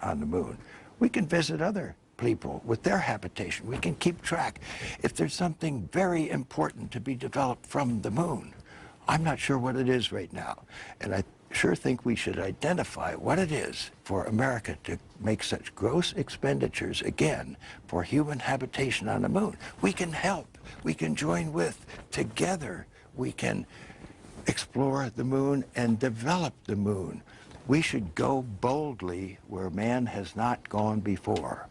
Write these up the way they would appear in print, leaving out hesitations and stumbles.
on the moon. We can visit other people with their habitation. We can keep track. If there's something very important to be developed from the moon, I'm not sure what it is right now. And I sure think we should identify what it is for America to make such gross expenditures again for human habitation on the moon. We can help. We can join with. Together, we can explore the moon and develop the moon. We should go boldly where man has not gone before.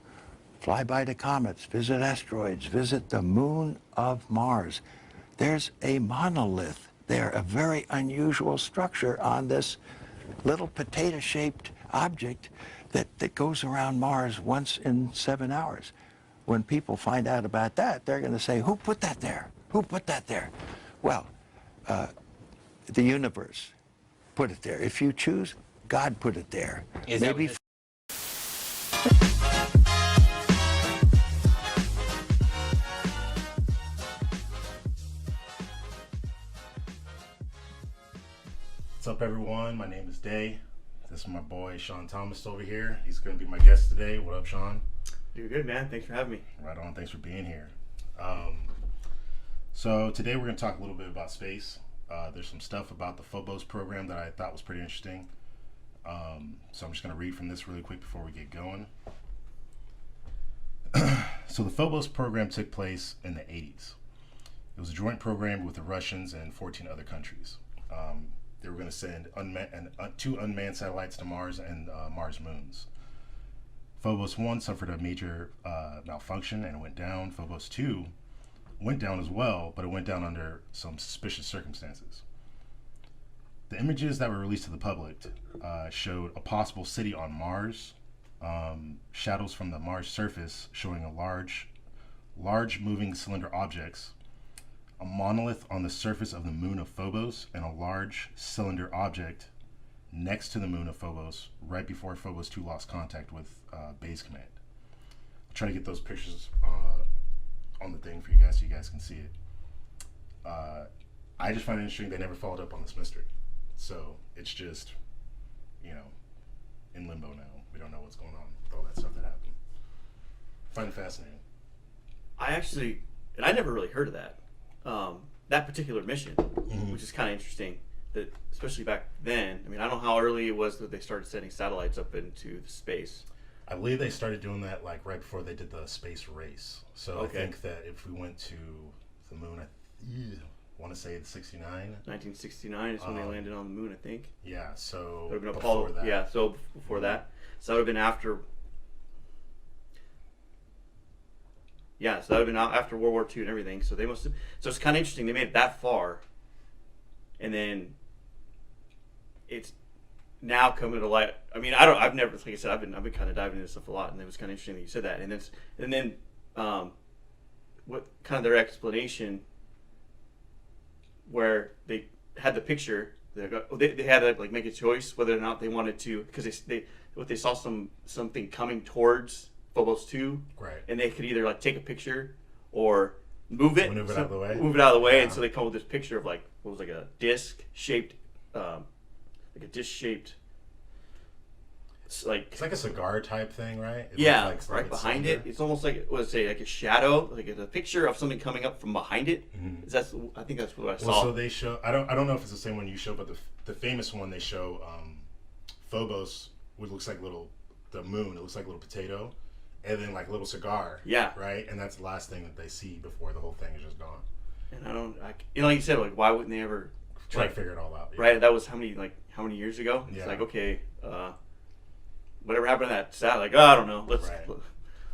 Fly by the comets, visit asteroids, visit the moon of Mars. There's a monolith there, a very unusual structure on this little potato-shaped object that goes around Mars once in 7 hours. When people find out about that, they're going to say, who put that there? Who put that there? Well, the universe put it there. If you choose, God put it there. Maybe. What's up, everyone? My name is Day. This is my boy Sean Thomas over here. He's going to be my guest today. What up, Sean? You're good, man. Thanks for having me. Right on. Thanks for being here. So today we're going to talk a little bit about space. There's some stuff about the Phobos program that I thought was pretty interesting. So I'm just going to read from this really quick before we get going. So the Phobos program took place in the 80s. It was a joint program with the Russians and 14 other countries. They were going to send two unmanned satellites to Mars and Mars moons. Phobos 1 suffered a major malfunction and went down. Phobos 2 went down as well, but it went down under some suspicious circumstances. The images that were released to the public showed a possible city on Mars, shadows from the Mars surface showing a large moving cylinder objects, a monolith on the surface of the moon of Phobos, and a large cylinder object next to the moon of Phobos right before Phobos 2 lost contact with base command. I'll try to get those pictures on the thing for you guys so you guys can see it. I just find it interesting they never followed up on this mystery. So it's just, in limbo now. We don't know what's going on with all that stuff that happened. Find it fascinating. I never really heard of that. That particular mission, which is kind of interesting, that especially back then. I mean, I don't know how early it was that they started sending satellites up into the space. I believe they started doing that like right before they did the space race. So okay. I think that if we went to the moon, I want to say the 1969 is when they landed on the moon, I think. Yeah, so that would have been Apollo. That. Yeah, so before that. So that would have been after. Yeah, so that would have been after World War II and everything. So they must have. So it's kind of interesting. They made it that far, and then it's now coming to light. I mean, I've never, like I said, I've been kind of diving into stuff a lot, and it was kind of interesting that you said that. And then, what kind of their explanation, where they had the picture, they had to like make a choice whether or not they wanted to, because they saw something coming towards Phobos 2, right? And they could either like take a picture or move it out of the way. Yeah. And so they come with this picture of like what was like a disc-shaped, it's like a cigar type thing, right? Right behind it. It's almost like like a shadow, like a picture of something coming up from behind it. Mm-hmm. I think that's what I saw. Well, so they show. I don't know if it's the same one you show, but the famous one they show Phobos, which looks like the moon. It looks like a little potato, and then like a little cigar. Yeah. Right, and that's the last thing that they see before the whole thing is just gone. And like you said, like why wouldn't they ever try to figure it all out? Yeah. Right. That was how many years ago? It's like okay. Whatever happened to that satellite? Like, I don't know.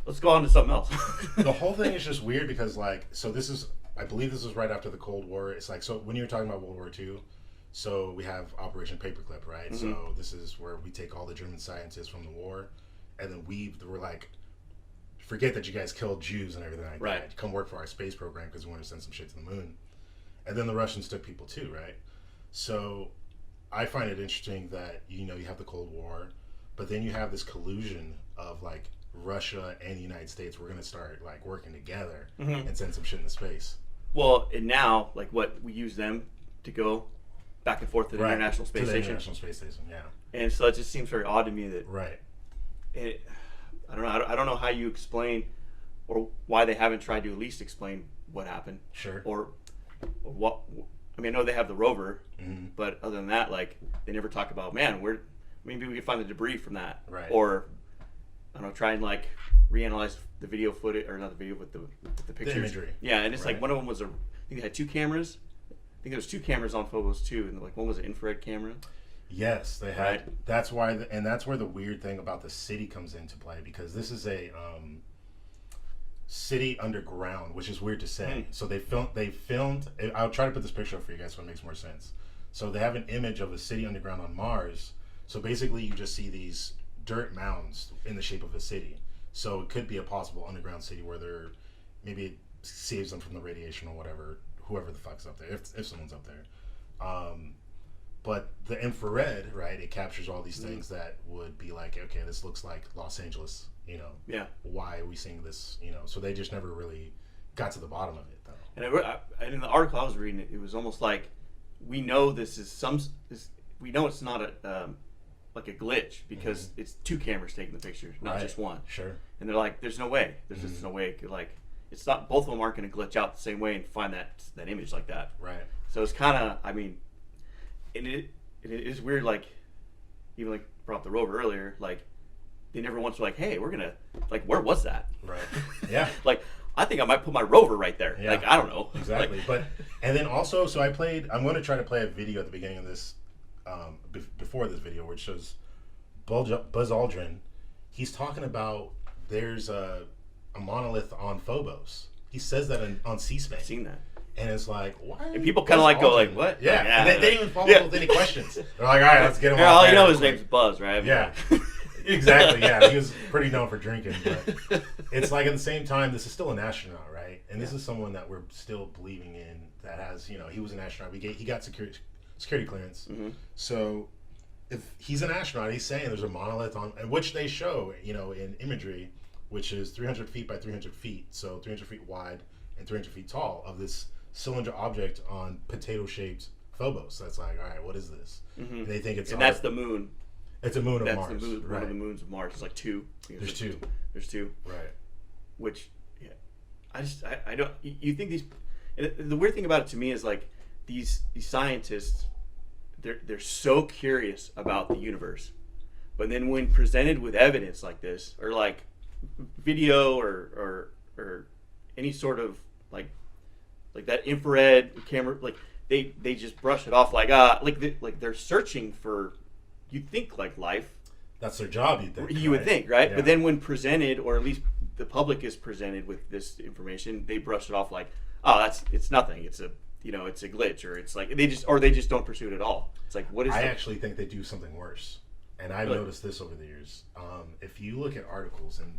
Let's go on to something else. The whole thing is just weird because I believe this was right after the Cold War. It's like, so when you were talking about World War II, so we have Operation Paperclip, right? Mm-hmm. So this is where we take all the German scientists from the war, and then we're like, forget that you guys killed Jews and everything like that. Come work for our space program because we want to send some shit to the moon. And then the Russians took people too, right? So I find it interesting that you have the Cold War. But then you have this collusion of like Russia and the United States. We're going to start like working together and send some shit into space. Well, and now like we use them to go back and forth to the International Space Station. International Space Station, yeah. And so it just seems very odd to me that I don't know. I don't know how you explain, or why they haven't tried to at least explain what happened. Sure. Or what? I mean, I know they have the rover, Mm-hmm. but other than that, like they never talk about, man, where maybe we could find the debris from that, Right. Or I don't know, try and like reanalyze the video footage, or not the video, but the pictures. The imagery. Yeah, and it's Right. like one of them was I think they had 2 cameras. I think there was 2 cameras on Phobos too, and like one was an infrared camera. Yes, they had. Right. That's why, and that's where the weird thing about the city comes into play, because this is a city underground, which is weird to say. So they filmed. I'll try to put this picture up for you guys so it makes more sense. So they have an image of a city underground on Mars. So basically, you just see these dirt mounds in the shape of a city. So it could be a possible underground city where they're maybe it saves them from the radiation or whatever, whoever the fuck's up there, if someone's up there. But the infrared, right, it captures all these things that would be like, okay, this looks like Los Angeles, you know. Yeah. Why are we seeing this, you know? So they just never really got to the bottom of it, though. And in the article I was reading, it was almost like we know this is we know it's not a like a glitch because it's 2 cameras taking the picture, not just one. Sure. And they're like, there's no way. There's just no way. Like, it's not. Both of them aren't going to glitch out the same way and find that image like that. Right. So it's kind of, I mean, and it is weird. Like, even like brought up the rover earlier. Like, they never once were like, hey, we're gonna like, where was that? Right. Yeah. Like, I think I might put my rover right there. Yeah. Like, I don't know. Exactly. Like, But and then also, so I'm going to try to play a video at the beginning of this, before this video, which shows Buzz Aldrin. He's talking about there's a monolith on Phobos. He says that on C-SPAN. I've seen that. And it's like, why? And people kind of like go like, what? Yeah. Like, And they didn't even follow up with any questions. They're like, all right, let's get him Yeah, off all there you know real his quick. name's Buzz, right? Yeah. Exactly. Yeah. He was pretty known for drinking, but it's like at the same time, this is still an astronaut, right? And this is someone that we're still believing in that has, you know, he was an astronaut. He got security clearance. So if he's an astronaut, he's saying there's a monolith on, which they show, you know, in imagery, which is 300 feet by 300 feet, so 300 feet wide and 300 feet tall, of this cylinder object on potato-shaped Phobos. That's like, all right, what is this? And they think it's And that's the moon. It's a moon of That's Mars. the moon, right. one of the moons of Mars. It's like 2. There's 2. There's 2. Right. Which, yeah, I don't. You think these? And the weird thing about it to me is like these scientists, they're so curious about the universe, but then when presented with evidence like this, or like video, or any sort of like that infrared camera, like they just brush it off like they're searching for, you think, like life. That's their job, you would think, right? Yeah. But then when presented, or at least the public is presented with this information, they brush it off like, oh, it's nothing. It's a glitch, or it's like they just don't pursue it at all. It's like, what is? I actually think they do something worse, and I've noticed this over the years. If you look at articles, and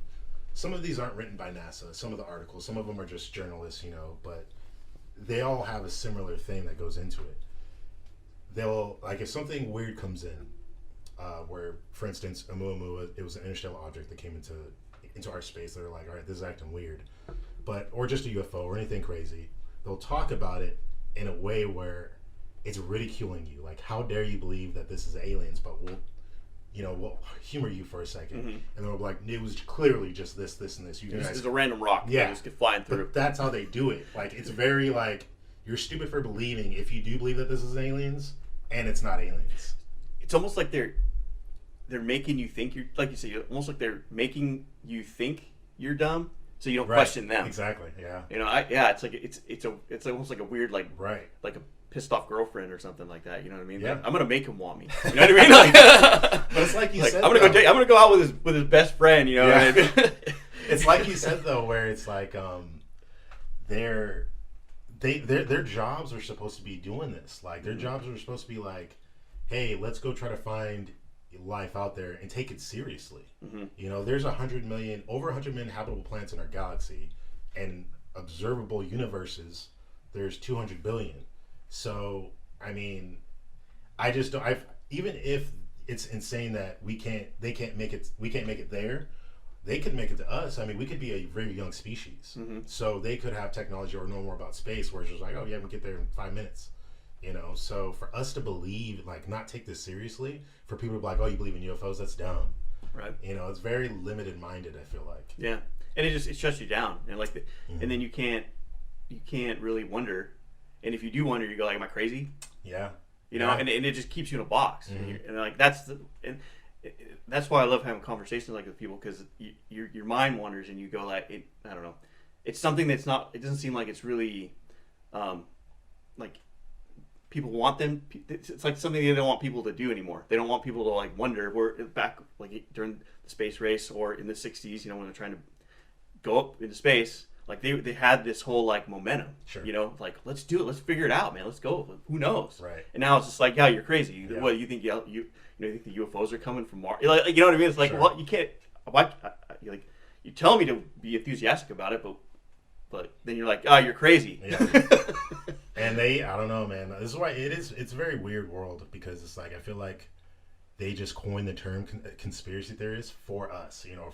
some of these aren't written by NASA, some of the articles, some of them are just journalists, you know, but they all have a similar thing that goes into it. They'll, like, if something weird comes in, where, for instance, Oumuamua, it was an interstellar object that came into our space. They're like, all right, this is acting weird, or just a UFO or anything crazy. They'll talk about it in a way where it's ridiculing you. Like, how dare you believe that this is aliens? But we'll humor you for a second, and they'll be like, it was clearly just this, and this. You guys, It's a random rock. yeah, That just get flying through. But that's how they do it. Like, it's very like, you're stupid for believing if you do believe that this is aliens, and it's not aliens. It's almost like they're making you think you're, like you say, almost like they're making you think you're dumb, so you don't question them. Exactly. Yeah. You know, it's like it's almost like a weird, like like a pissed off girlfriend or something like that. You know what I mean? Yeah. Like, I'm gonna make him want me. You know what I mean? Like, But it's like you said. I'm gonna go out with his best friend. You know what I mean? It's like you said though, where it's like their jobs are supposed to be doing this. Like, their jobs are supposed to be like, hey, let's go try to find life out there and take it seriously. You know, there's over 100 million habitable planets in our galaxy, and observable universes, there's 200 billion. So, I mean, I just don't. Even if it's insane that we can't make it there, they could make it to us. I mean, we could be a very young species, so they could have technology or know more about space, where it's just like, oh yeah, we get there in 5 minutes. You know, so for us to believe, like, not take this seriously, for people to be like, oh, you believe in UFOs, that's dumb. Right. You know, it's very limited minded, I feel like. Yeah, and it shuts you down, and like, and then you can't really wonder, and if you do wonder, you go like, am I crazy? Yeah. You know, and it just keeps you in a box, and like that's that's why I love having conversations like with people, because your mind wanders and you go like, I don't know, it's something that's not. It doesn't seem like it's really, like people want them. It's like something they don't want people to do anymore. They don't want people to like wonder. We're back like during the space race or in the '60s, you know, when they're trying to go up into space. Like they had this whole like momentum, Sure. you know, like let's do it, let's figure it out, man, let's go. Who knows? Right. And now it's just like, yeah, you're crazy. Yeah. What you think? You think the UFOs are coming from Mars? Like, you know what I mean? It's like, Sure. well, you can't. Why? Like, you tell me to be enthusiastic about it, but then you're like, oh, you're crazy. Yeah. And I don't know, man. This is why it's a very weird world, because it's like, I feel like they just coined the term conspiracy theorist for us, you know,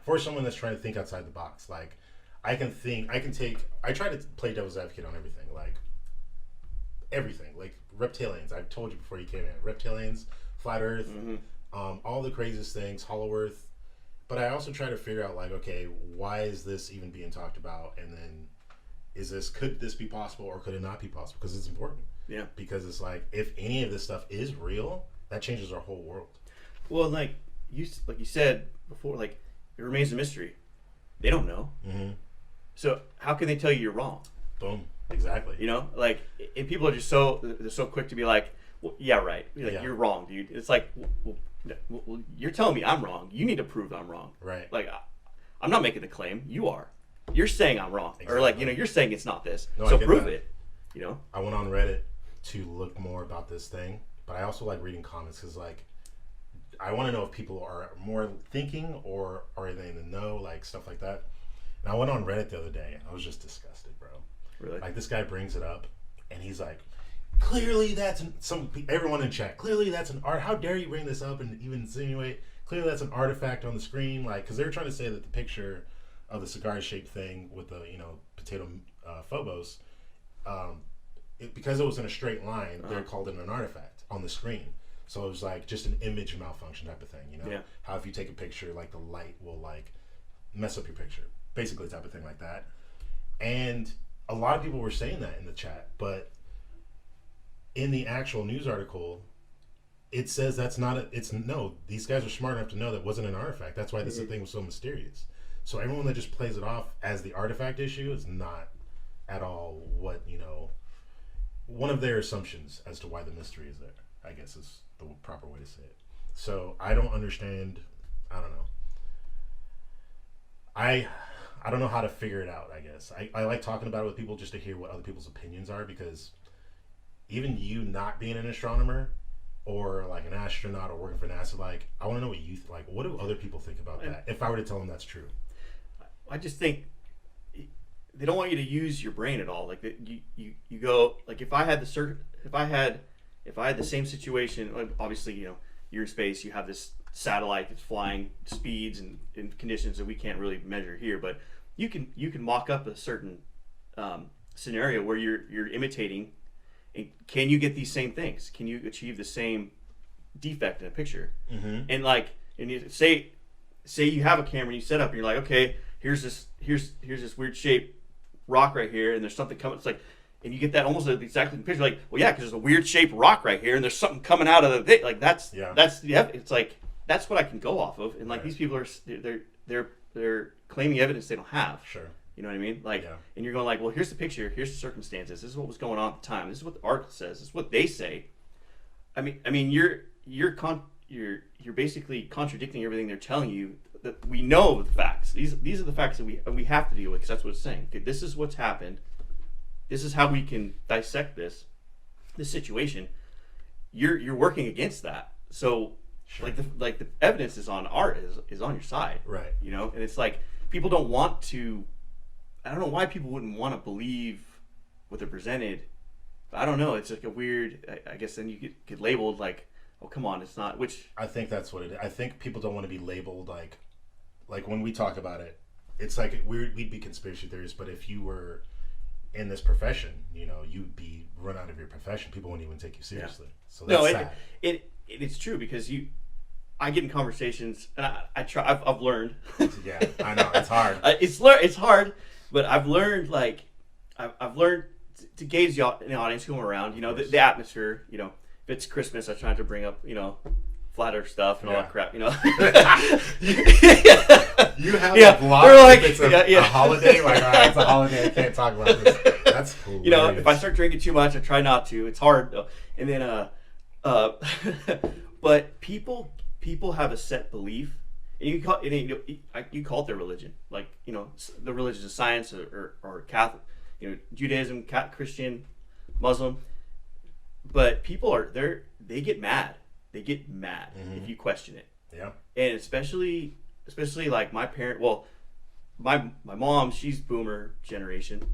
for someone that's trying to think outside the box. Like, I try to play devil's advocate on everything, like reptilians. I've told you before you came in, reptilians, flat Earth, all the craziest things, Hollow Earth. But I also try to figure out, like, okay, why is this even being talked about? And then could this be possible or could it not be possible? Because it's important. Yeah. Because it's like, if any of this stuff is real, that changes our whole world. Well, like you said before, like, it remains a mystery. They don't know. Mm-hmm. So how can they tell you you're wrong? Boom. Exactly. You know, like, and people are just they're so quick to be like, well, yeah, right. Like, you're wrong, dude. It's like, well, you're telling me I'm wrong. You need to prove I'm wrong. Right. Like, I'm not making the claim. You are. You're saying I'm wrong. Exactly. Or like, you know, you're saying it's not this. No, so prove it. You know? I went on Reddit to look more about this thing, but I also like reading comments, because, like, I want to know if people are more thinking or are they in the know, like stuff like that. And I went on Reddit the other day and I was just disgusted, bro. Really? Like, this guy brings it up and he's like, clearly everyone in chat, clearly that's an art. How dare you bring this up and even insinuate? Clearly that's an artifact on the screen. Like, because they were trying to say that the picture of the cigar-shaped thing with the, you know, potato Phobos, because it was in a straight line, they're called it an artifact on the screen. So it was like just an image malfunction type of thing, you know? Yeah. How if you take a picture, like the light will like mess up your picture. Basically type of thing like that. And a lot of people were saying that in the chat, but in the actual news article, it says that's not these guys are smart enough to know that wasn't an artifact. That's why this thing was so mysterious. So everyone that just plays it off as the artifact issue is not at all what, you know, one of their assumptions as to why the mystery is there, I guess is the proper way to say it. So I don't understand. I don't know. I don't know how to figure it out, I guess. I like talking about it with people just to hear what other people's opinions are, because even you not being an astronomer or like an astronaut or working for NASA, like, I want to know what you like. What do other people think about that? If I were to tell them that's true, I just think they don't want you to use your brain at all. Like, you go, like, if I had the same situation, like, obviously, you know, you're in space, you have this satellite that's flying speeds and in conditions that we can't really measure here, but you can mock up a certain scenario where you're imitating, and can you get these same things? Can you achieve the same defect in a picture? Mm-hmm. And like, and you say you have a camera and you set up and you're like, okay, here's this weird shaped rock right here, and there's something coming. It's like, and you get that almost exactly in the picture. Like, well, yeah, because there's a weird shaped rock right here, and there's something coming out of the thing. Like, that's it's like, that's what I can go off of. And like, these people are they're claiming evidence they don't have. Sure. You know what I mean? Like, and you're going like, well, here's the picture, here's the circumstances, this is what was going on at the time, this is what the article says, this is what they say. I mean, you're basically contradicting everything they're telling you. That we know the facts. These are the facts that we have to deal with, because that's what it's saying. Okay, this is what's happened. This is how we can dissect this situation. You're working against that. So sure. like the evidence is on your side. Right. You know, and it's like, people don't want to. I don't know why people wouldn't want to believe what they're presented. I don't know. It's like a weird. I guess then you get labeled like, oh, come on, it's not. Which I think that's what it is. I think people don't want to be labeled like when we talk about it, it's like we'd be conspiracy theorists. But if you were in this profession, you know, you'd be run out of your profession. People wouldn't even take you seriously. Yeah. So that's sad. It's true, because I get in conversations, and I try. I've learned. Yeah, I know it's hard. It's hard, but I've learned like I've learned to gauge the audience who I'm around. You know, the atmosphere. You know, if it's Christmas, I try to bring up flat Earth stuff and all that crap. You know. You have a block. Like, if it's a holiday, like all right, it's a holiday. I can't talk about this. That's hilarious. You know, if I start drinking too much, I try not to. It's hard though. And then but people have a set belief, and you call it their religion, like the religion of science or Catholic, Judaism, Christian, Muslim. But people they get mad. They get mad if you question it. Yeah. And especially like my parent. Well, my mom, she's boomer generation.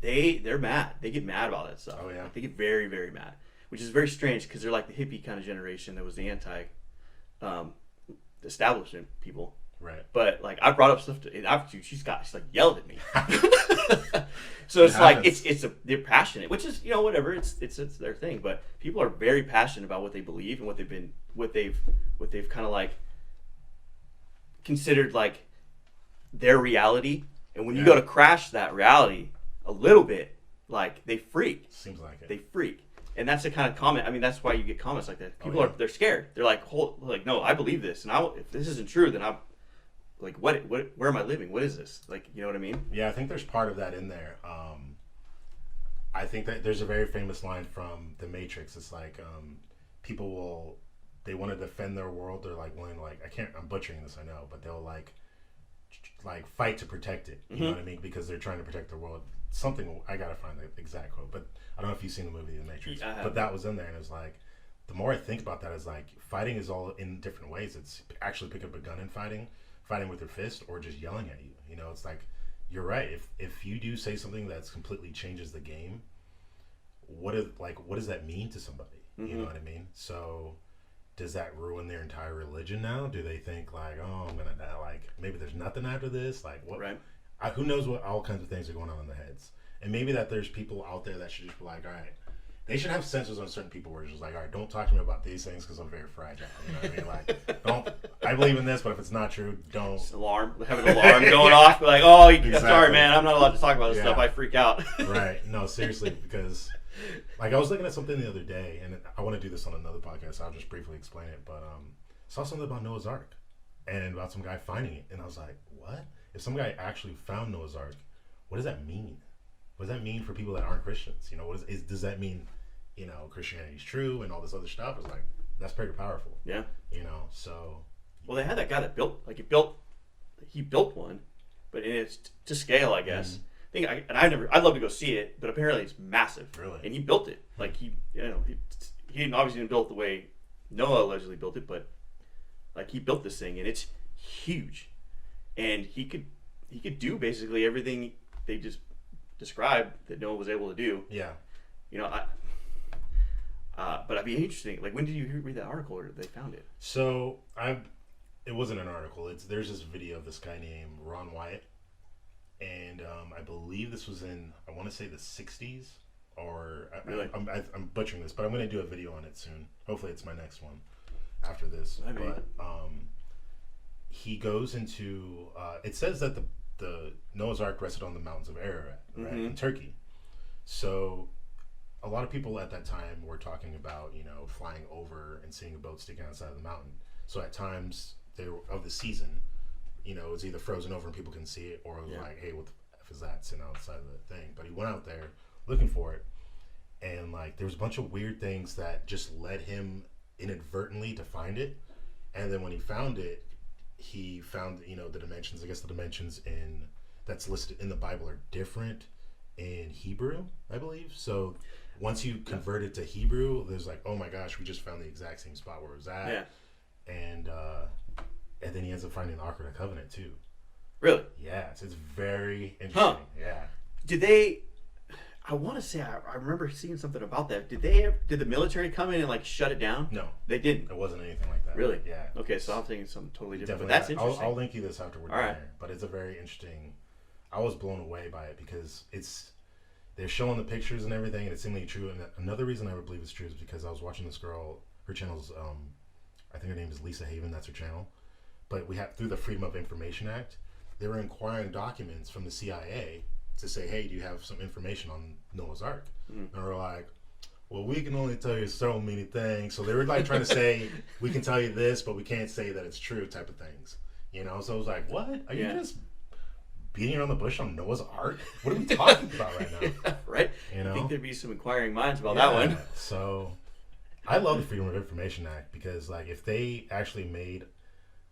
They're mad. They get mad about that stuff. Oh yeah. Like, they get very, very mad, which is very strange because they're like the hippie kind of generation that was the anti establishment people. Right. But like I brought up stuff to she's like yelled at me. So it's like they're passionate, which is whatever, it's their thing. But people are very passionate about what they believe and what they've kind of like considered like their reality. And when you go to crash that reality a little bit, like they freak. Seems like it. They freak. And that's the kind of comment. I mean, that's why you get comments like that. People they're scared. They're like, no, I believe this, and if this isn't true, then I'm like, what? Where am I living? What is this? Like, you know what I mean? Yeah, I think there's part of that in there. I think that there's a very famous line from The Matrix. It's like, people they want to defend their world. They're like willing to I'm butchering this, I know, but they'll like fight to protect it. You know what I mean? Because they're trying to protect their world. Something, I gotta find the exact quote, but I don't know if you've seen the movie The Matrix. But that was in there, and it was like, the more I think about that, is like fighting is all in different ways. It's actually picking up a gun and fighting with your fist, or just yelling at you. It's like, you're right. If you do say something that's completely changes the game, what does that mean to somebody? You know what I mean? So does that ruin their entire religion now? Do they think like, oh, I'm gonna die, like maybe there's nothing after this? Like what? Right. Who knows what all kinds of things are going on in their heads? And maybe that there's people out there that should just be like, all right, they should have censors on certain people where it's just like, all right, don't talk to me about these things because I'm very fragile. You know what I mean? Like, don't. I believe in this, but if it's not true, don't. Just have an alarm going off. Like, oh, Exactly. Sorry, man, I'm not allowed to talk about this stuff. I freak out. Right. No, seriously, because like I was looking at something the other day, and I want to do this on another podcast, so I'll just briefly explain it. But saw something about Noah's Ark and about some guy finding it, and I was like, what? If some guy actually found Noah's Ark, what does that mean? What does that mean for people that aren't Christians? Does that mean, Christianity's true and all this other stuff? It's like, that's pretty powerful. Yeah. So. Well, they had that guy that he built one, but it's to scale, I guess. I'd love to go see it, but apparently it's massive. Really? And he built it. Like he obviously didn't build it the way Noah allegedly built it, but like he built this thing, and it's huge. And he could do basically everything they just described that Noah was able to do. Yeah. But it'd be interesting. Like, when did you read that article, or they found it? So it wasn't an article. There's this video of this guy named Ron Wyatt, and I believe this was in, I want to say the 60s, or really? I'm butchering this, but I'm going to do a video on it soon. Hopefully, it's my next one after this. But he goes into it says that the Noah's Ark rested on the mountains of Ararat, right, in Turkey. So a lot of people at that time were talking about flying over and seeing a boat sticking outside of the mountain. So at times of the season, it's either frozen over and people can see it, or it was like, hey, what the F is that sitting outside of the thing? But he went out there looking for it, and like there was a bunch of weird things that just led him inadvertently to find it. And then when he found it, he found the dimensions. I guess the dimensions that's listed in the Bible are different in Hebrew, I believe. So once you convert it to Hebrew, there's like, oh my gosh, we just found the exact same spot where it was at. Yeah. And then he ends up finding the Ark of the Covenant too. Really? Yeah, it's very interesting. Huh. Yeah. Did they? I want to say I remember seeing something about that. Did the military come in and like shut it down? No, they didn't. It wasn't anything like that. Really? Yeah. Okay, so I'm thinking something totally different. Definitely But that's interesting. I'll link you this after we're done here. But it's a very interesting. I was blown away by it because they're showing the pictures and everything, and it's seemingly true. And another reason I would believe it's true is because I was watching this girl. Her channel's I think her name is Lisa Haven. That's her channel. But we have through the Freedom of Information Act, they were inquiring documents from the CIA to say, hey, do you have some information on Noah's Ark? And we're like, well, we can only tell you so many things. So they were like trying to say, we can tell you this, but we can't say that it's true type of things. You know, so I was like, what? Are you just beating around the bush on Noah's Ark? What are we talking about right now? Yeah, right? You know? I think there'd be some inquiring minds about that one. So I love the Freedom of Information Act because, like, if they actually made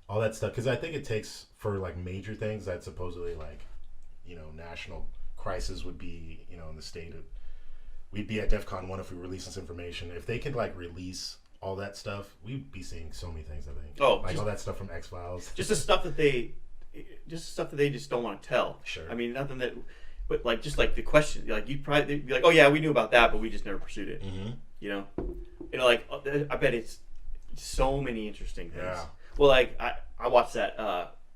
all that stuff, because I think it takes for, like, major things that supposedly, like, you know, national crisis would be, you know, in the state of, we'd be at DEFCON 1 if we release this information. If they could, like, release all that stuff, we'd be seeing so many things, I think. Oh, like all that stuff from X-Files. Just the stuff that they just don't want to tell. Sure. I mean, nothing that, but like just like the question, like you'd probably be like, oh yeah, we knew about that, but we just never pursued it. You know, like I bet it's so many interesting things. Yeah. Well, like I watched that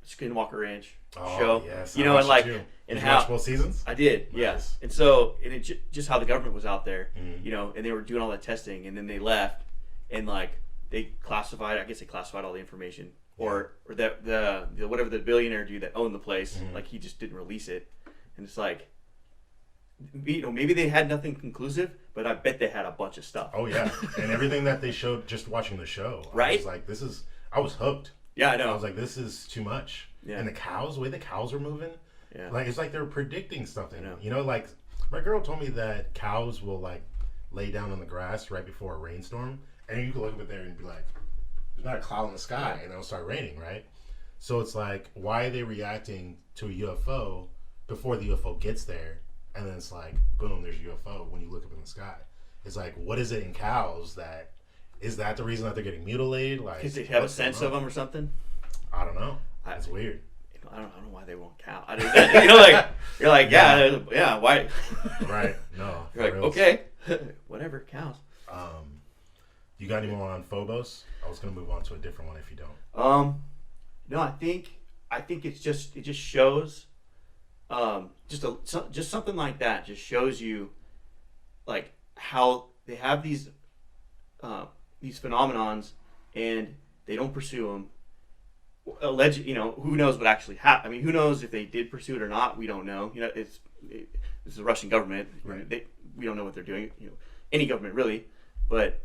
Skinwalker Ranch show. Yes, you know, and like and and you how watch both seasons. I did, Nice. yes. And so and it just how the government was out there, you know, and they were doing all that testing, and then they left, and like they classified. I guess they classified all the information. Or that the whatever the billionaire dude that owned the place, like he just didn't release it, and it's like, you know, maybe they had nothing conclusive, but I bet they had a bunch of stuff. Oh yeah, and everything that they showed just watching the show, right? I was like, I was hooked. Yeah, I know. I was like, this is too much. Yeah. And the way the cows were moving, yeah, like it's like they were predicting something. You know, like my girl told me that cows will like lay down on the grass right before a rainstorm, and you can look up there and be like, there's not a cloud in the sky, and it'll start raining, right? So it's like, why are they reacting to a UFO before the UFO gets there? And then it's like, boom, there's a UFO when you look up in the sky. It's like, what is it in cows is that the reason that they're getting mutilated? Like, because they have a sense of them or something. I don't know. It's weird. I don't know why they want cow. You know, like you're like, yeah, why? Right? No. You're like, okay, whatever, cows. You got any more on Phobos? I was gonna move on to a different one if you don't. No, I think it just shows, just something like that just shows you, like how they have these phenomenons and they don't pursue them. Alleged, you know, who knows what actually happened? I mean, who knows if they did pursue it or not? We don't know. You know, it's the Russian government. Right. We don't know what they're doing. You know, any government really, but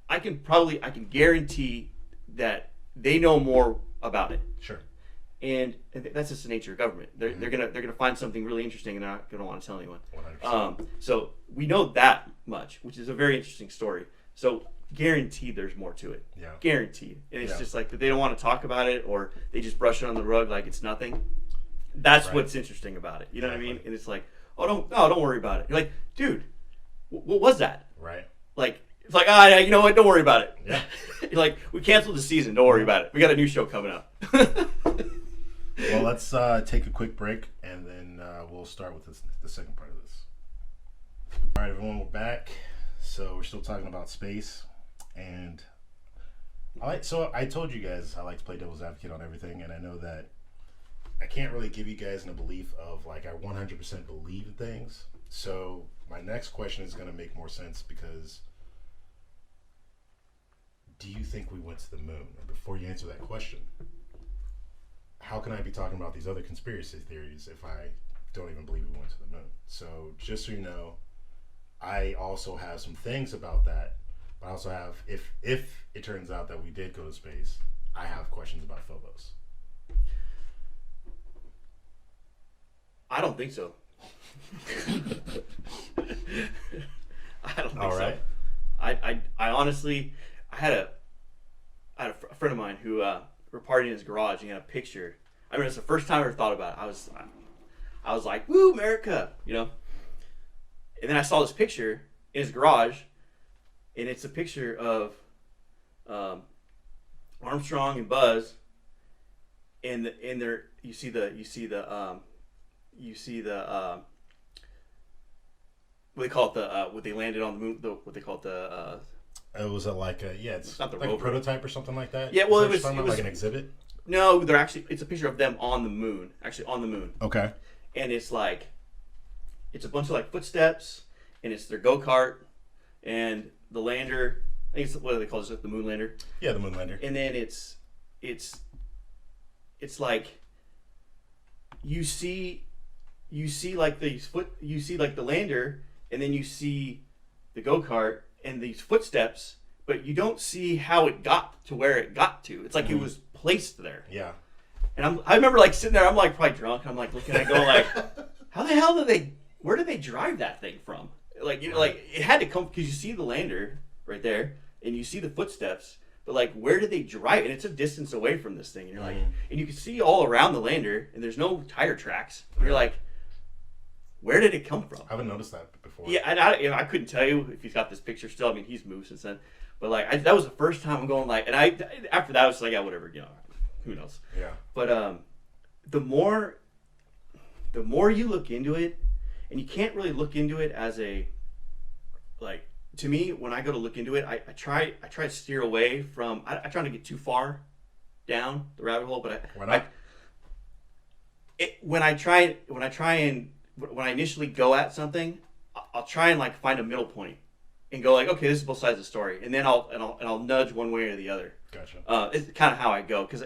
I can guarantee that they know more about it. Sure. And that's just the nature of government. They're gonna find something really interesting and they're not gonna want to tell anyone. 100%. So we know that much, which is a very interesting story. So guaranteed there's more to it. Yeah. Guaranteed. And it's just like that they don't want to talk about it or they just brush it on the rug like it's nothing. That's what's interesting about it. You know what I mean? And it's like, don't worry about it. You're like, dude, what was that? Right. Like, it's like, yeah, you know what? Don't worry about it. Yeah. You're like, we canceled the season. Don't worry about it. We got a new show coming up. Well, let's take a quick break, and then we'll start with the second part of this. All right, everyone, we're back. So we're still talking about space, and I told you guys I like to play devil's advocate on everything, and I know that I can't really give you guys a belief of like I 100% believe in things. So my next question is going to make more sense because do you think we went to the moon? And before you answer that question, how can I be talking about these other conspiracy theories if I don't even believe we went to the moon? So just so you know, I also have some things about that, but I also have, if it turns out that we did go to space, I have questions about Phobos. I don't think so. I don't think All right. so. I honestly, I had a friend of mine who were partying in his garage and he had a picture. I mean, it's the first time I ever thought about it. I was like, woo, America, you know? And then I saw this picture in his garage, and it's a picture of Armstrong and Buzz, and there you see the what they call it, what they landed on the moon, what they call it, it was it's not the like rover. A prototype or something like that. Yeah, well, it was like an exhibit. No, it's a picture of them on the moon, actually on the moon. Okay. And it's a bunch of like footsteps, and it's their go-kart, and the lander I think it's what do they call it, the moon lander. Yeah, the moon lander. And then it's like you see like you see like the lander, and then you see the go-kart and these footsteps, but you don't see how it got to where it got to. It's like it was placed there. Yeah. And I remember like sitting there, I'm like probably drunk. I'm like looking at it going like, how the hell where did they drive that thing from? Like, you know, like it had to come, because you see the lander right there and you see the footsteps, but like where did they drive? And it's a distance away from this thing. And you're like, and you can see all around the lander and there's no tire tracks. And you're like, where did it come from? I haven't noticed that before. Yeah, and I couldn't tell you if he's got this picture still. I mean, he's moved since then. But like, that was the first time I'm going like, and after that I was like, yeah, whatever, you know, who knows? Yeah. But the more you look into it, and you can't really look into it as a, like, to me, when I go to look into it, I try to steer away from. I try not to get too far down the rabbit hole, but Why not? When I initially go at something, I'll try and like find a middle point and go like, okay, this is both sides of the story, and then I'll nudge one way or the other. Gotcha. It's kind of how I go, because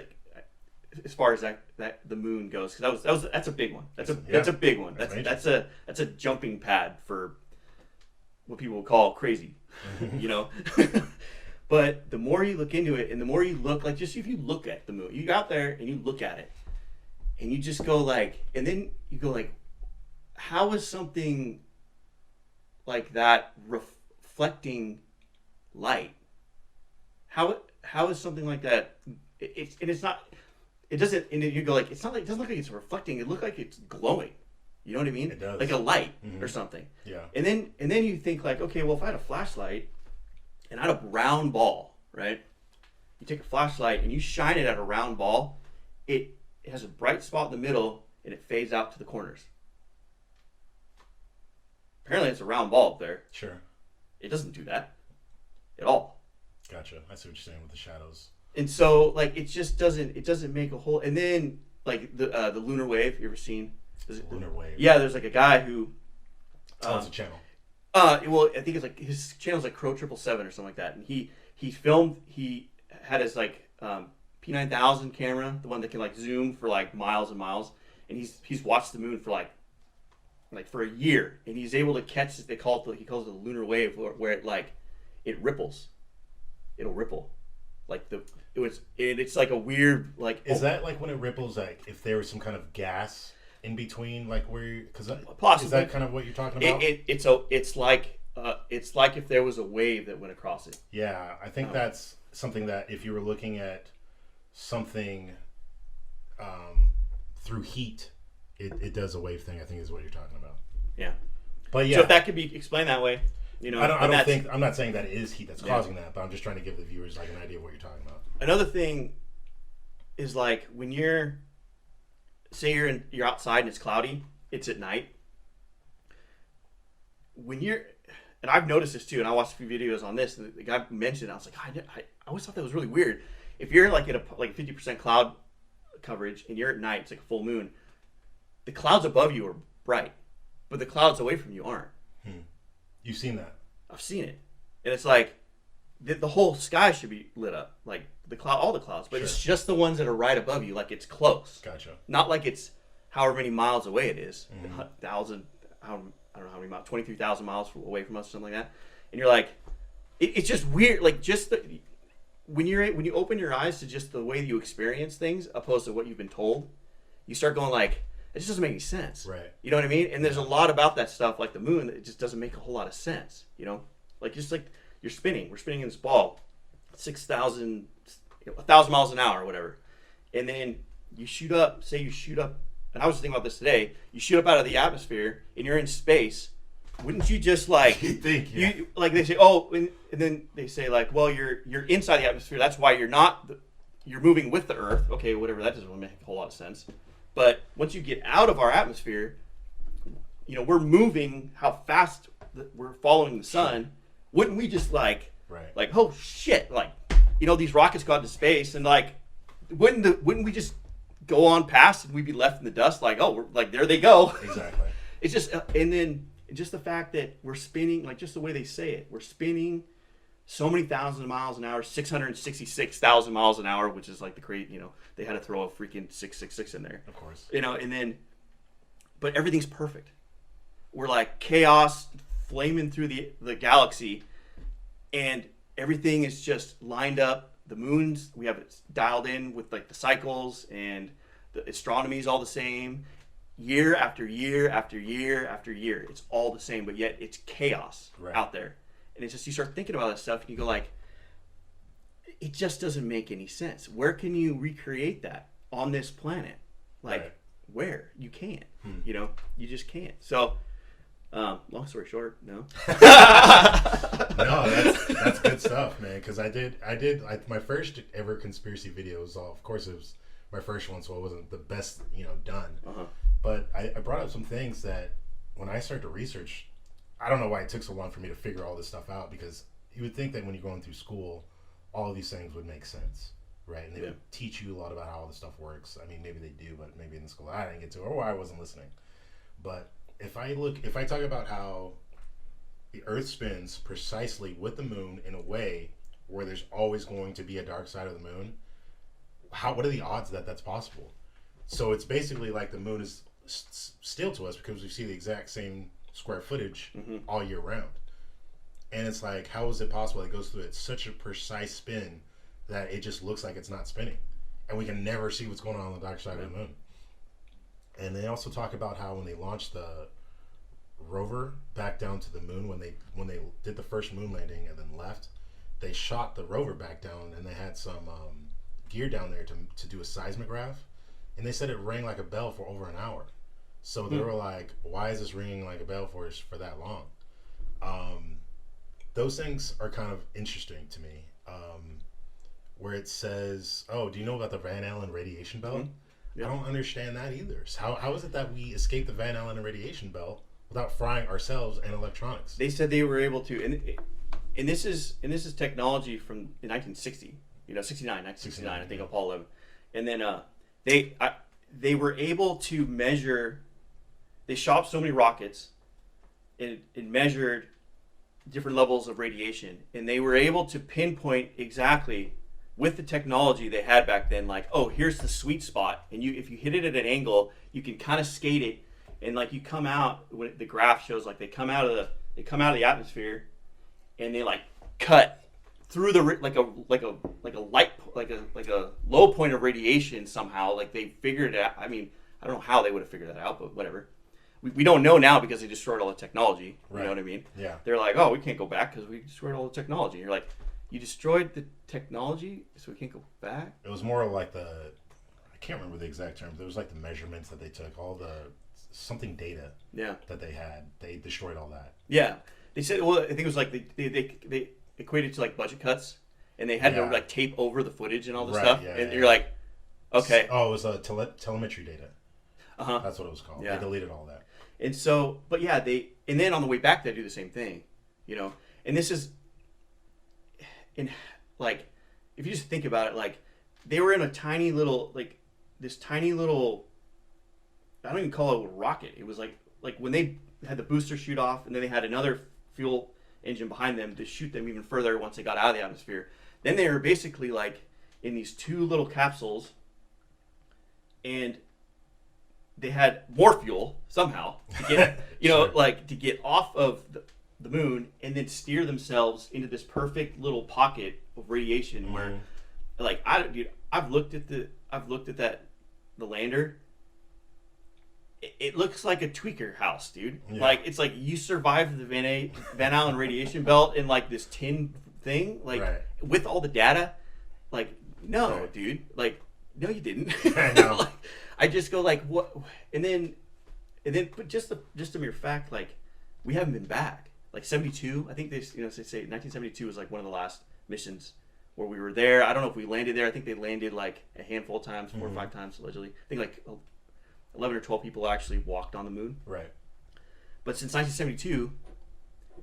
as far as that the moon goes, because that's a big one. That's a big one. That's a jumping pad for what people would call crazy, you know. But the more you look into it, and the more you look, like just if you look at the moon, you go out there and you look at it, and you just go like, and then you go like, how is something like that reflecting light? How is something like that? It doesn't. And you go like, it's not like, it doesn't look like it's reflecting. It looks like it's glowing. You know what I mean? It does. Like a light or something. Yeah. And then you think like, okay, well, if I had a flashlight and I had a round ball, right? You take a flashlight and you shine it at a round ball. It has a bright spot in the middle and it fades out to the corners. Apparently, it's a round ball up there. Sure. It doesn't do that at all. Gotcha. I see what you're saying with the shadows. And so, like, it just doesn't make a whole. And then, like the lunar wave. You ever seen? Lunar wave. Yeah, there's like a guy who. It's a channel. Well, I think it's like his channel's like Crow 777 or something like that, and he filmed. He had his like P9000 camera, the one that can like zoom for like miles and miles, and he's watched the moon for like for a year, and he's able to catch. He calls it the lunar wave, where it ripples. It'll ripple, it's like a weird like. Is that like when it ripples? Like if there was some kind of gas in between, like where possibly. Is that kind of what you're talking about? It's like if there was a wave that went across it. Yeah, I think that's something that if you were looking at something through heat, it does a wave thing. I think is what you're talking about. Yeah, but yeah. So if that could be explained that way, you know, I don't think I'm not saying that it is heat that's causing that, but I'm just trying to give the viewers like an idea of what you're talking about. Another thing is like when you're outside and it's cloudy, it's at night. And I've noticed this too, and I watched a few videos on this, and the guy mentioned it, I was like, I always thought that was really weird. If you're like at a 50% cloud coverage and you're at night, it's like a full moon, the clouds above you are bright, but the clouds away from you aren't. You've seen that? I've seen it, and it's like the whole sky should be lit up, like all the clouds, but It's just the ones that are right above you, like it's close. Gotcha. Not like it's however many miles away it is, 1,000, I don't know how many miles, 23,000 miles away from us, or something like that. And you're like, it's just weird, like just when you open your eyes to just the way that you experience things, opposed to what you've been told, you start going like, it just doesn't make any sense. Right. You know what I mean? And there's a lot about that stuff, like the moon, that it just doesn't make a whole lot of sense. You know, like just like we're spinning in this ball, 1,000 miles an hour or whatever, and then you shoot up. And I was thinking about this today. You shoot up out of the atmosphere, and you're in space. Wouldn't you just like you think? Yeah. You like they say, oh, and then they say like, well, you're inside the atmosphere. That's why you're moving with the Earth. Okay, whatever. That doesn't really make a whole lot of sense. But once you get out of our atmosphere, you know, we're moving how fast we're following the sun. Wouldn't we just like, oh shit, like, you know, these rockets go out into space, and like, wouldn't we just go on past and we'd be left in the dust, like, oh, we're like, there they go. Exactly. It's just, and then just the fact that we're spinning, like just the way they say it, we're spinning so many thousands of miles an hour, 666,000 miles an hour, which is like the crazy, they had to throw a freaking 666 in there. Of course. And then, but everything's perfect. We're like chaos flaming through the galaxy, and everything is just lined up. The moons, we have it dialed in with like the cycles, and the astronomy is all the same. Year after year after year after year, it's all the same, but yet it's chaos out there. And it's just, you start thinking about that stuff and you go like, it just doesn't make any sense. Where can you recreate that on this planet? Like, where? You can't. You just can't. So, long story short, no. No, that's good stuff, man. Because I did my first ever conspiracy video was of course it was my first one, so it wasn't the best done. But I brought up some things that when I started to research, I don't know why it took so long for me to figure all this stuff out, because you would think that when you're going through school, all of these things would make sense, right? And they would teach you a lot about how all this stuff works. I mean, maybe they do, but maybe in the school I didn't get to, or why I wasn't listening. But if I talk about how the Earth spins precisely with the moon in a way where there's always going to be a dark side of the moon, what are the odds that that's possible? So it's basically like the moon is still to us because we see the exact same square footage all year round. And it's like, how is it possible it goes through such a precise spin that it just looks like it's not spinning, and we can never see what's going on the dark side of the moon? And they also talk about how when they launched the rover back down to the moon, when they did the first moon landing and then left, they shot the rover back down, and they had some gear down there to do a seismograph, and they said it rang like a bell for over an hour. So they were like, why is this ringing like a bell for that long? Those things are kind of interesting to me, where it says, oh, do you know about the Van Allen radiation belt? I don't understand that either. So how is it that we escaped the Van Allen radiation belt without frying ourselves and electronics? They said they were able to, and this is technology from 1960, 1969, I think, Apollo 11. And then they were able to measure. They shot so many rockets, and measured different levels of radiation, and they were able to pinpoint exactly with the technology they had back then, like, oh, here's the sweet spot, and if you hit it at an angle, you can kind of skate it, and like you come out, when the graph shows, like they come out of the atmosphere, and they like cut through the like a low point of radiation somehow. Like they figured it out. I mean, I don't know how they would have figured that out, but whatever. We don't know now because they destroyed all the technology. You know what I mean? Yeah. They're like, oh, we can't go back because we destroyed all the technology. And you're like, you destroyed the technology, so we can't go back? It was more like I can't remember the exact terms. It was like the measurements that they took, all the something data that they had. They destroyed all that. Yeah. They said, well, I think it was like they equated to like budget cuts, and they had to like tape over the footage and all this stuff. Yeah, and you're like, okay. Oh, it was telemetry data. That's what it was called. Yeah. They deleted all that. And so, but yeah, and then on the way back, they do the same thing, and this is, like, if you just think about it, like, they were in a tiny little, like, this tiny little, I don't even call it a rocket. It was like when they had the booster shoot off, and then they had another fuel engine behind them to shoot them even further once they got out of the atmosphere. Then they were basically, like, in these two little capsules, and they had more fuel somehow to get, to get off of the moon and then steer themselves into this perfect little pocket of radiation where, like, I've looked at the lander. It looks like a tweaker house, dude. Yeah. Like, it's like you survived the Van Allen radiation belt in like this tin thing, like with all the data. Like, no, dude. Like, no, you didn't. I know. Like, I just go like, what? And then, but just the mere fact, like, we haven't been back. Like 72, I think they say 1972 was like one of the last missions where we were there. I don't know if we landed there. I think they landed like a handful of times, 4 or 5 times allegedly. I think like 11 or 12 people actually walked on the moon. Right. But since 1972,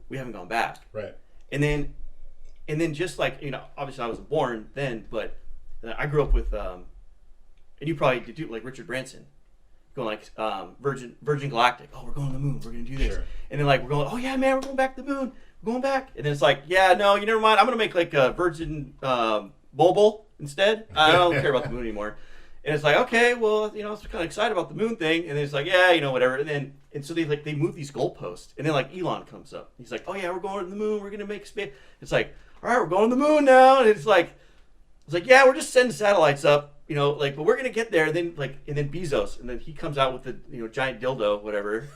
we haven't gone back. Right. And then just like, obviously I wasn't born then, but I grew up with, and you probably did too, like Richard Branson. Going like Virgin Galactic. Oh, we're going to the moon. We're going to do this. Sure. And then like we're going, oh yeah, man, we're going back to the moon. we're going back. And then it's like, yeah, no, you never mind. I'm going to make like a Virgin Mobile instead. I don't care about the moon anymore. And it's like, okay, well, you know, I was kind of excited about the moon thing. And then it's like, yeah, you know, whatever. And so they move these goalposts. And then like Elon comes up. He's like, oh yeah, we're going to the moon. We're going to make space. It's like, all right, we're going to the moon now. And it's like, yeah, we're just sending satellites up, you know, like, but we're going to get there. And then then Bezos, and then he comes out with the, you know, giant dildo, whatever.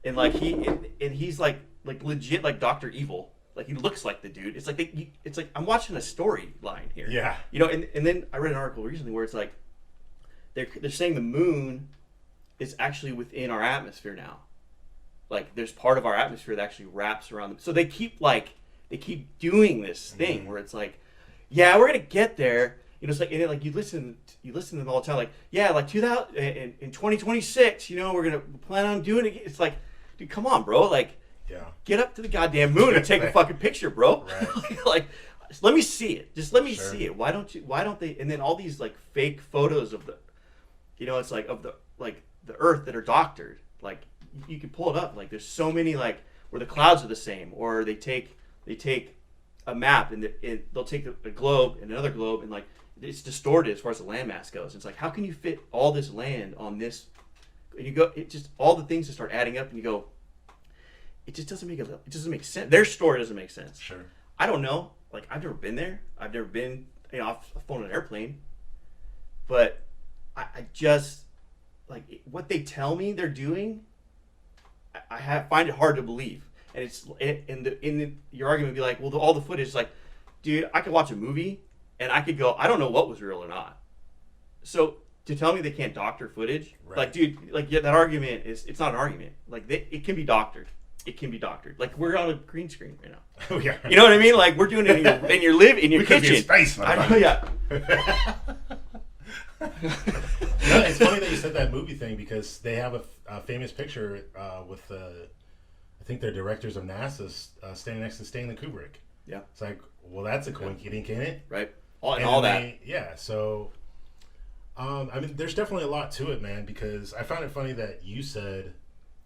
And like he's like legit like Dr. Evil. Like he looks like the dude. It's like I'm watching a storyline here. Yeah. You know, and then I read an article recently where it's like they're saying the moon is actually within our atmosphere now. Like there's part of our atmosphere that actually wraps around them. So they keep doing this thing where it's like, yeah, we're gonna get there. You know, it's like, and then like you listen to them all the time. Like, yeah, like 2026. You know, we're gonna plan on doing it. It's like, dude, come on, bro. Like, yeah, get up to the goddamn moon and take a fucking picture, bro. Right. Like, let me see it. Just let me see it. Why don't they? And then all these like fake photos of the, you know, it's like of the Earth that are doctored. Like you can pull it up. Like there's so many like where the clouds are the same, or they take a map and they'll take a globe and another globe and like it's distorted as far as the landmass goes. It's like, how can you fit all this land on this? And you go, it just all the things just start adding up, and you go, it just doesn't make sense. Their story doesn't make sense. Sure. I don't know. Like I've never been there. I've never been, you know, I've flown an airplane, but I just like what they tell me they're doing. I find it hard to believe. And it's in your argument would be like, well, all the footage is like, dude, I could watch a movie and I could go, I don't know what was real or not. So to tell me they can't doctor footage, right. Like, dude, like yeah, that argument it's not an argument. Like it can be doctored. It can be doctored. Like we're on a green screen right now. Oh yeah. You know what I mean? Like we're doing it in your in your we kitchen. Could be in space, I know, yeah. No, it's funny that you said that movie thing because they have a famous picture with I think they're directors of NASA standing next to Stanley Kubrick. Yeah. It's like, well, that's a coincidence, ain't it? Right. All that. Yeah. So, I mean, there's definitely a lot to it, man. Because I found it funny that you said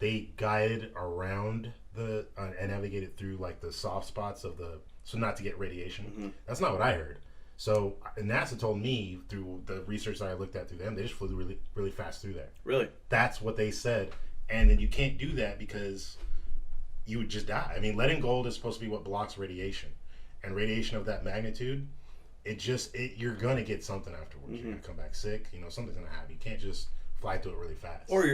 they guided around and navigated through like the soft spots of so not to get radiation. Mm-hmm. That's not what I heard. So NASA told me through the research that I looked at through them, they just flew really, really fast through there. Really? That's what they said. And then you can't do that because you would just die. I mean, lead and gold is supposed to be what blocks radiation. And radiation of that magnitude, you're going to get something afterwards. Mm-hmm. You're going to come back sick. You know, something's going to happen. You can't just fly through it really fast. Or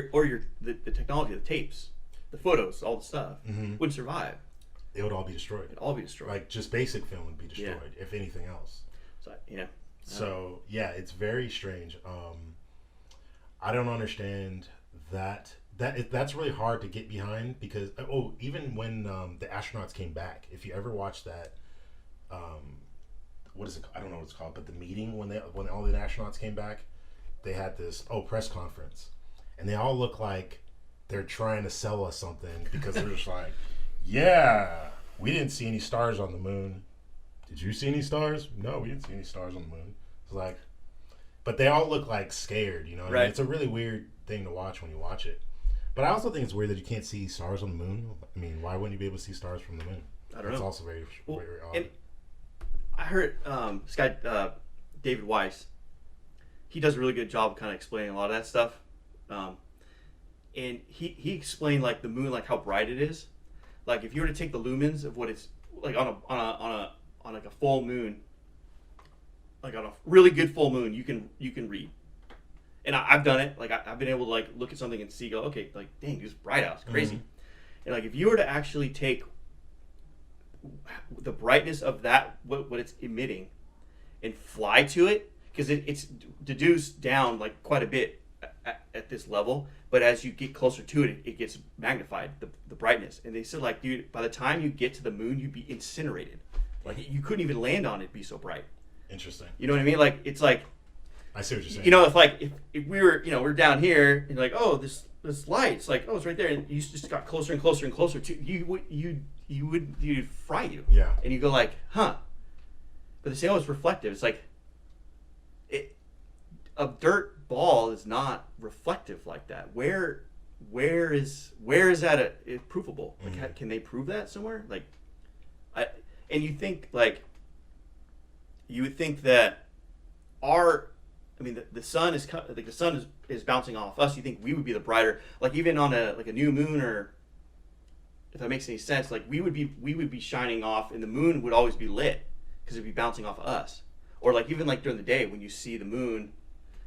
the technology, the tapes, the photos, all the stuff would survive. It would all be destroyed. It'd all be destroyed. Like just basic film would be destroyed, if anything else. So, yeah. So, yeah, it's very strange. I don't understand that. That's really hard to get behind because, even when the astronauts came back, if you ever watched that, what is it? I don't know what it's called, but the meeting when all the astronauts came back, they had this press conference, and they all look like they're trying to sell us something because they're just like, yeah, we didn't see any stars on the moon. Did you see any stars? No, we didn't see any stars on the moon. It's like, but they all look like scared, you know? Right. I mean, it's a really weird thing to watch when you watch it. But I also think it's weird that you can't see stars on the moon. I mean, why wouldn't you be able to see stars from the moon? I don't know. It's also very odd. And I heard this guy, David Weiss, he does a really good job of kind of explaining a lot of that stuff. And he explained like the moon, like how bright it is. Like if you were to take the lumens of what it's like on like a full moon, like on a really good full moon, you can read. And I've done it. Like I've been able to like look at something and see, go, okay, like dang, it's bright out, it's crazy. Mm-hmm. And like if you were to actually take the brightness of that, what it's emitting, and fly to it, because it's deduced down like quite a bit at this level, but as you get closer to it, it gets magnified, the brightness. And they said like, dude, by the time you get to the moon, you'd be incinerated. Like you couldn't even land on it, be so bright. Interesting. You know what I mean? Like it's like, I see what you're saying. You know, if we were, you know, we're down here and you're like, oh, this light, it's like, oh, it's right there, and you just got closer and closer and closer to you'd fry you. Yeah. And you go like, huh? But they say, oh, it's reflective. It's like, a dirt ball is not reflective like that. Where is that provable? Like, can they prove that somewhere? Like, And you think like, you would think that the sun is like the sun is bouncing off us. You think we would be the brighter, like even on a new moon, or if that makes any sense, like we would be shining off, and the moon would always be lit because it'd be bouncing off of us. Or like even like during the day when you see the moon,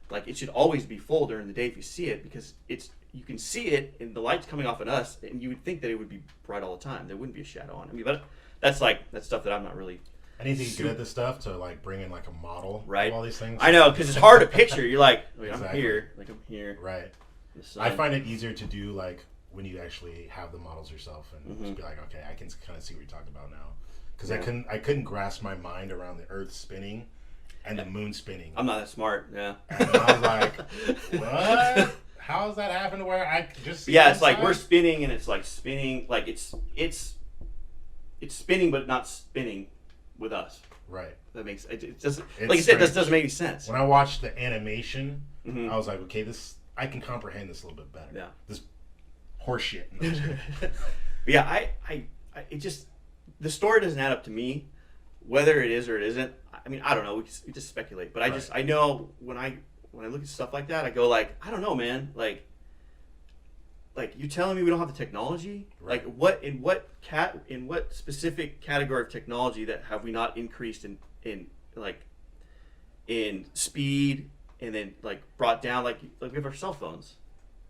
like it should always be full during the day if you see it, because you can see it and the light's coming off at us, and you would think that it would be bright all the time. There wouldn't be a shadow on it. I mean, but that's stuff that I'm not really. I need to get good at this stuff to like bring in like a model right. of all these things. I know, because it's hard to picture. You're like, wait, exactly. I'm here. Right. I find it easier to do like when you actually have the models yourself and just be like, okay, I can kind of see what you're talking about now, because I couldn't grasp my mind around the Earth spinning and the moon spinning. I'm not that smart. Yeah. And I was like, what? How does that happen to where I just see it's like we're spinning, and it's like spinning, like it's spinning but not spinning with us. Right. That makes it doesn't, like you said, this doesn't make any sense. When I watched the animation, I was like, okay, I can comprehend this a little bit better. Yeah. This horse shit. Yeah, I it just, the story doesn't add up to me, whether it is or it isn't. I mean, I don't know. We just speculate. But I know when I look at stuff like that, I go like, I don't know, man. Like you're telling me we don't have the technology? Right. Like in what specific category of technology that have we not increased in speed, and then like brought down, like we have our cell phones.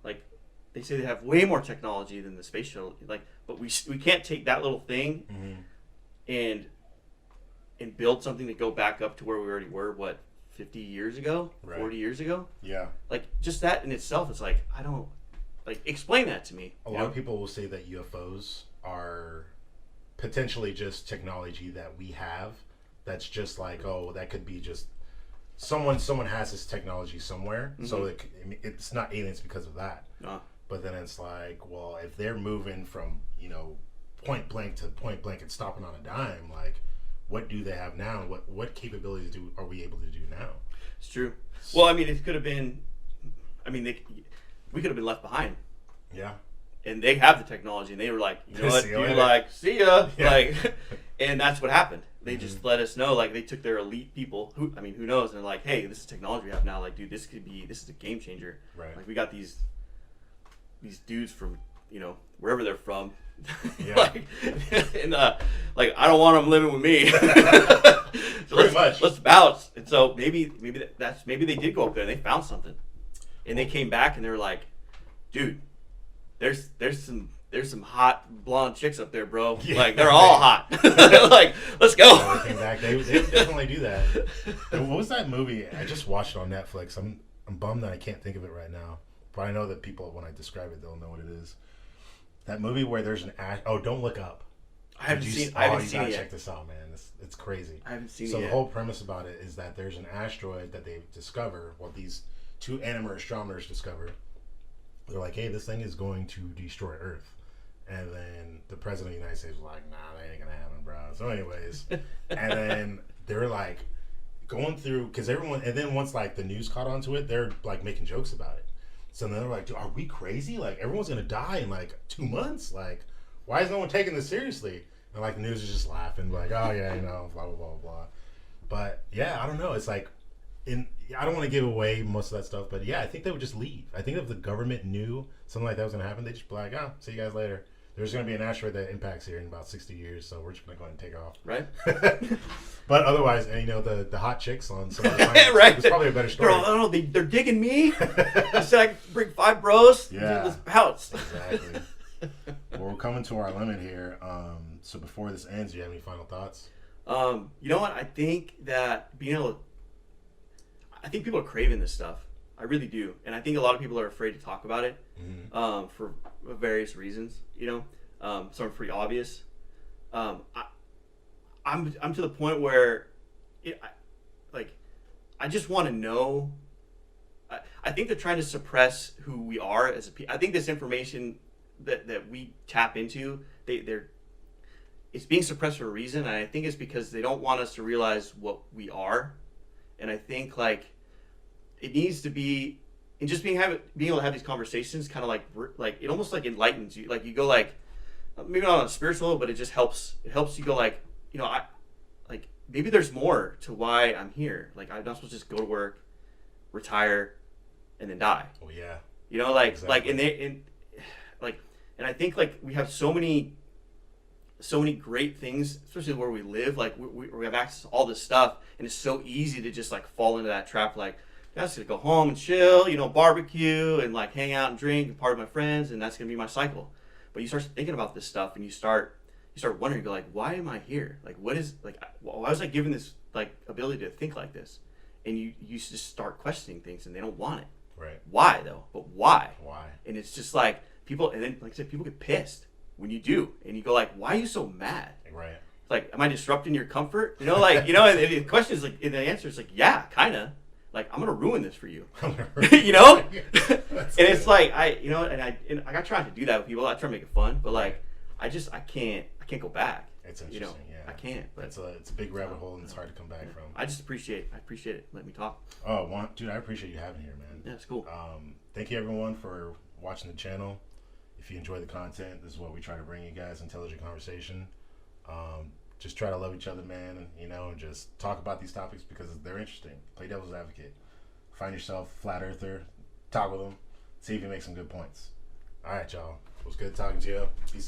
Like they say they have way more technology than the space shuttle. Like, but we can't take that little thing and build something to go back up to where we already were, 50 years ago, right. 40 years ago? Yeah. Like just that in itself is like, I don't, like, explain that to me. A lot of people will say that UFOs are potentially just technology that we have that's just like, oh, that could be just someone has this technology somewhere, so it's not aliens because of that. But then it's like, well, if they're moving from point blank to point blank and stopping on a dime, like, what do they have now? What capabilities are we able to do now? It's true. Well, I mean, it could have been. I mean, we could have been left behind. Yeah. And they have the technology, and they were like, you know what, you're like, see ya, yeah. Like, and that's what happened. They just let us know, like, they took their elite people, who knows, and they're like, hey, this is technology we have now, like, dude, this is a game changer. Right. Like, we got these dudes from, wherever they're from. Yeah. Like, and like, I don't want them living with me. So let's bounce. And so maybe they did go up there and they found something, and they came back and they were like, dude, there's some hot blonde chicks up there, bro. Yeah. Like, they're all hot. Like, let's go. Yeah, they came back. They definitely do that. And what was that movie? I just watched it on Netflix. I'm bummed that I can't think of it right now, but I know that people, when I describe it, they'll know what it is. That movie where there's an Don't Look Up. I haven't seen you it gotta yet. check this out, man. It's crazy. I haven't seen it yet. So the yet. whole premise about it is that there's an asteroid that they discover. Well, these two amateur astronomers discover. They're like, hey, this thing is going to destroy Earth. And then the president of the United States was like, nah, that ain't gonna happen, bro. So anyways, and then they're like going through, because everyone, and then once like the news caught onto it, they're like making jokes about it. So then they're like, dude, are we crazy? Like, everyone's gonna die in like 2 months. Like, why is no one taking this seriously? And like the news is just laughing, like, oh yeah, blah blah blah blah. But yeah, I don't know. It's like, I don't want to give away most of that stuff, but yeah, I think they would just leave. I think if the government knew something like that was gonna happen, they'd just be like, see you guys later. There's gonna be an asteroid that impacts here in about 60 years, so we're just gonna go ahead and take off. Right. But otherwise, and the hot chicks on some of the planets, right. it's probably a better story. I don't know, they're digging me. I said I could bring 5 bros. Yeah. Let's bounce. Exactly. Well, we're coming to our limit here. So before this ends, do you have any final thoughts? You know what? I think that I think people are craving this stuff. I really do, and I think a lot of people are afraid to talk about it for various reasons. Some are pretty obvious. I'm to the point where I just want to know. I think they're trying to suppress who we are as a people. I think this information that we tap into, it's being suppressed for a reason, and I think it's because they don't want us to realize what we are. And I think it needs to be, and just being able to have these conversations, kind of like it almost like enlightens you. Like you go maybe not on a spiritual level, but it just helps. It helps you go you know, I like maybe there's more to why I'm here. Like I'm not supposed to just go to work, retire, and then die. Oh yeah. You know, like Exactly. and I think like we have so many great things, especially where we live. Like we have access to all this stuff, and it's so easy to just like fall into that trap. Like, I'm just gonna go home and chill, you know, barbecue and like hang out and drink and party with my friends, and that's gonna be my cycle. But you start thinking about this stuff, and you start wondering, you go like, why am I here? Like, what is like, why was I given this like ability to think like this? And you just start questioning things, and they don't want it. Right. Why though? But why? Why? And it's just like people, and then like I said, people get pissed when you do, and you go like, why are you so mad? Right. It's like, am I disrupting your comfort? You know, like, you know, and the question is like, and the answer is like, yeah, kind of. Like, I'm gonna ruin this for you. You know. And it's like you know, and I try to do that with people. I try to make it fun, but like, I can't go back. It's interesting. You know, yeah. I can't. But It's a big rabbit hole, and it's hard to come back from. I appreciate it. Let me talk. Oh, dude, I appreciate you having me here, man. Yeah, it's cool. Thank you everyone for watching the channel. If you enjoy the content, this is what we try to bring you guys: intelligent conversation. Just try to love each other, man, and you know, and just talk about these topics because they're interesting. Play devil's advocate. Find yourself flat earther, talk with them, see if you make some good points. All right, y'all. It was good talking to you. Peace.